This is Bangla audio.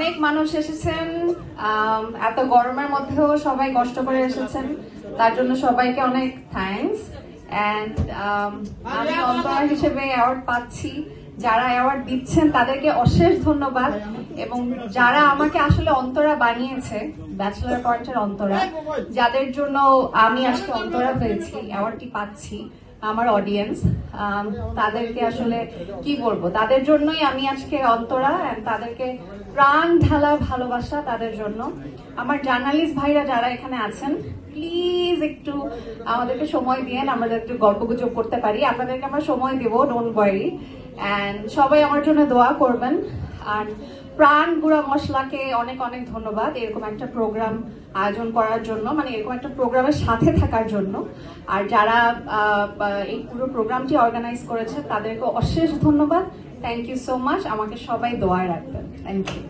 অনেক মানুষ এসেছেন, এত গরমের মধ্যেও সবাই কষ্ট করে এসেছেন, তার জন্য সবাইকে অনেক থ্যাঙ্কস। অ্যান্ড আমি অন্তরা হিসেবে অ্যাওয়ার্ড পাচ্ছি, যারা অ্যাওয়ার্ড দিচ্ছেন তাদেরকে অশেষ ধন্যবাদ, এবং যারা আমাকে আসলে অন্তরা বানিয়েছে, ব্যাচেলার পয়েন্টের অন্তরা, যাদের জন্য আমি আজকে অন্তরা হয়েছি, অ্যাওয়ার্ডটি পাচ্ছি, আমার অডিয়েন্স, তাদেরকে আসলে কি বলবো, তাদের জন্যই আমি আজকে অন্তরা। তাদেরকে প্রাণ ঢালা ভালোবাসা তাদের জন্য। আমার জার্নালিস্ট ভাইরা যারা এখানে আছেন, প্লিজ একটু আমাদেরকে সময় দিয়েন, আমরা একটু গল্পগুজব করতে পারি, আপনাদেরকে আমরা সময় দেবো, ডোন্ট ওয়ারি। অ্যান্ড সবাই আমার জন্য দোয়া করবেন। আর প্রাণ গুঁড়া মশলাকে অনেক অনেক ধন্যবাদ এরকম একটা প্রোগ্রাম আয়োজন করার জন্য, মানে এরকম একটা প্রোগ্রামের সাথে থাকার জন্য। আর যারা এই পুরো প্রোগ্রামটি অর্গানাইজ করেছে তাদেরকে অশেষ ধন্যবাদ। Thank you so much. আমাকে সবাই দোয়ায় রাখবেন। Thank you.